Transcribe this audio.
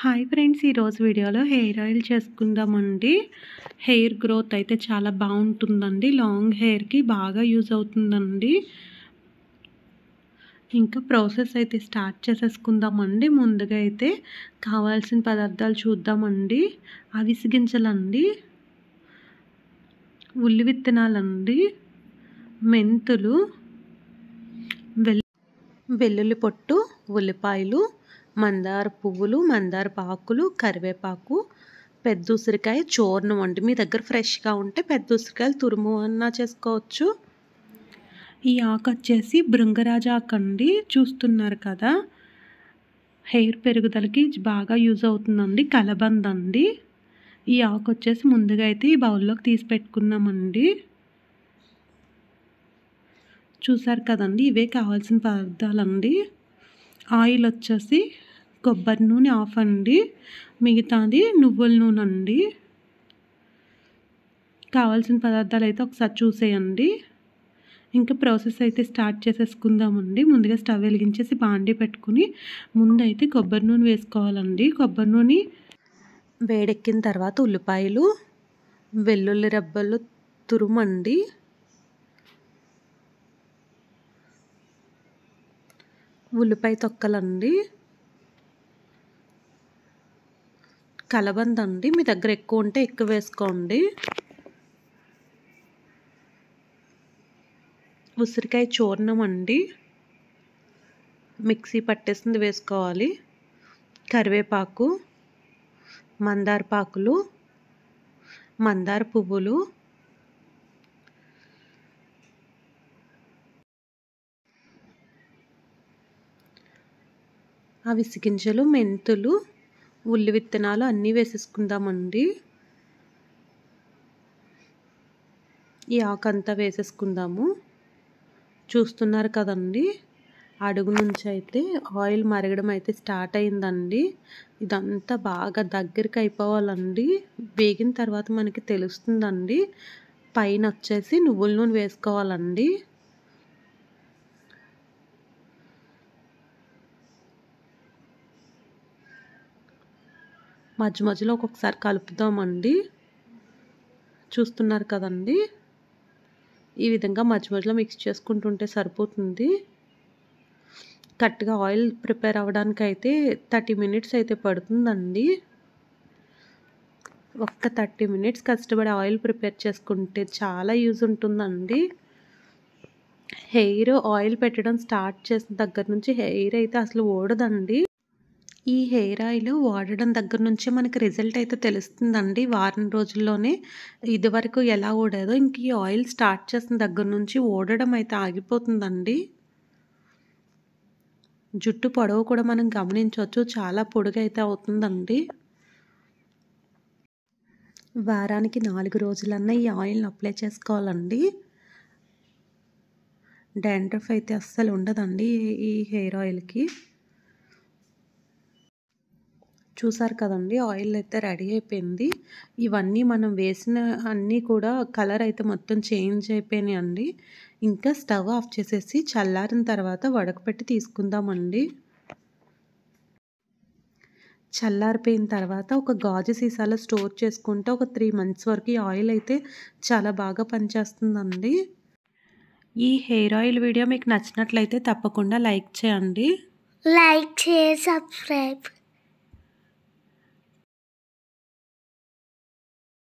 Hi friends, ఈరోజు వీడియోలో hair oil చేసుకుందామండి. హెయిర్ గ్రోత్ అయితే చాలా బాగుంటుందండి. లాంగ్ హెయిర్కి బాగా యూజ్ అవుతుందండి. ఇంకా ప్రాసెస్ అయితే స్టార్ట్ చేసేసుకుందామండి. ముందుగా అయితే కావాల్సిన పదార్థాలు చూద్దామండి. అవిసె గింజలండి, ఉల్లి విత్తనాలండి, మెంతులు, వెల్లుల్లి పొట్టు, ఉల్లిపాయలు, మందార పువ్వులు, మందార ఆకులు, కరివేపాకు, పెద్ద ఉసిరికాయ చూర్ణం అండి. మీ దగ్గర ఫ్రెష్గా ఉంటే పెద్ద ఉసిరికాయలు తురుము అన్నా చేసుకోవచ్చు. ఈ ఆకు వచ్చేసి భృంగరాజ ఆకు అండి. చూస్తున్నారు కదా, హెయిర్ పెరుగుదలకి బాగా యూజ్ అవుతుందండి. కలబంద అండి. ఈ ఆకు వచ్చేసి ముందుగా అయితే ఈ బౌల్లోకి తీసి పెట్టుకున్నామండి. చూసారు కదండి, ఇవే కావాల్సిన పదార్థాలండి. ఆయిల్ వచ్చేసి కొబ్బరి నూనె ఆఫ్ అండి, మిగతాది నువ్వుల నూనె అండి. కావాల్సిన పదార్థాలు అయితే ఒకసారి చూసేయండి. ఇంకా ప్రాసెస్ అయితే స్టార్ట్ చేసేసుకుందామండి. ముందుగా స్టవ్ వెలిగించేసి బాండీ పెట్టుకుని ముందైతే కొబ్బరి నూనె వేసుకోవాలండి. కొబ్బరి నూనె వేడెక్కిన తర్వాత ఉల్లిపాయలు, వెల్లుల్లి రెబ్బలు తురుమండి, ఉల్లిపాయ తొక్కలండి, కలబంద అండి. మీ దగ్గర ఎక్కువ ఉంటే ఎక్కువ వేసుకోండి. ఉసిరికాయ చూర్ణం అండి, మిక్సీ పట్టేసింది వేసుకోవాలి. కరివేపాకు, మందార పాకులు, మందార పువ్వులు, అవిసె గింజలు, మెంతులు, ఉల్లి విత్తనాలు అన్నీ వేసేసుకుందామండి. ఈ ఆకంతా వేసేసుకుందాము. చూస్తున్నారు కదండి, అడుగు నుంచి అయితే ఆయిల్ మరగడం అయితే స్టార్ట్ అయిందండి. ఇదంతా బాగా దగ్గరికి అయిపోవాలండి. వేగిన తర్వాత మనకి తెలుస్తుందండి. పైన వచ్చేసి నువ్వుల నూనె వేసుకోవాలండి. మధ్య మధ్యలో ఒక్కొక్కసారి కలుపుదామండి. చూస్తున్నారు కదండి, ఈ విధంగా మధ్య మధ్యలో మిక్స్ చేసుకుంటుంటే సరిపోతుంది. కరెక్ట్గా ఆయిల్ ప్రిపేర్ అవ్వడానికి అయితే 30 మినిట్స్ అయితే పడుతుందండి. ఒక్క 30 మినిట్స్ కష్టపడి ఆయిల్ ప్రిపేర్ చేసుకుంటే చాలా యూజ్ ఉంటుందండి. హెయిర్ ఆయిల్ పెట్టడం స్టార్ట్ చేసిన దగ్గర నుంచి హెయిర్ అయితే అసలు ఊడదండి. ఈ హెయిర్ ఆయిల్ వాడడం దగ్గర నుంచే మనకి రిజల్ట్ అయితే తెలుస్తుందండి. వారం రోజుల్లోనే ఇదివరకు ఎలా ఊడేదో ఇంక ఈ ఆయిల్ స్టార్ట్ చేసిన దగ్గర నుంచి ఊడడం అయితే ఆగిపోతుందండి. జుట్టు పొడవు కూడా మనం గమనించవచ్చు, చాలా పొడుగైతే అవుతుందండి. వారానికి 4 రోజులన్నా ఈ ఆయిల్ని అప్లై చేసుకోవాలండి. డాండ్రఫ్ అయితే అస్సలు ఉండదండి ఈ హెయిర్ ఆయిల్కి. చూసారు కదండి, ఆయిల్ అయితే రెడీ అయిపోయింది. ఇవన్నీ మనం వేసిన అన్నీ కూడా కలర్ అయితే మొత్తం చేంజ్ అయిపోయినాయండి. ఇంకా స్టవ్ ఆఫ్ చేసేసి చల్లారిన తర్వాత వడకపెట్టి తీసుకుందామండి. చల్లారిపోయిన తర్వాత ఒక గాజు సీసాలో స్టోర్ చేసుకుంటే ఒక 3 మంత్స్ వరకు ఈ ఆయిల్ అయితే చాలా బాగా పనిచేస్తుందండి. ఈ హెయిర్ ఆయిల్ వీడియో మీకు నచ్చినట్లయితే తప్పకుండా లైక్ చేయండి. లైక్ చేసి సబ్స్క్రైబ్.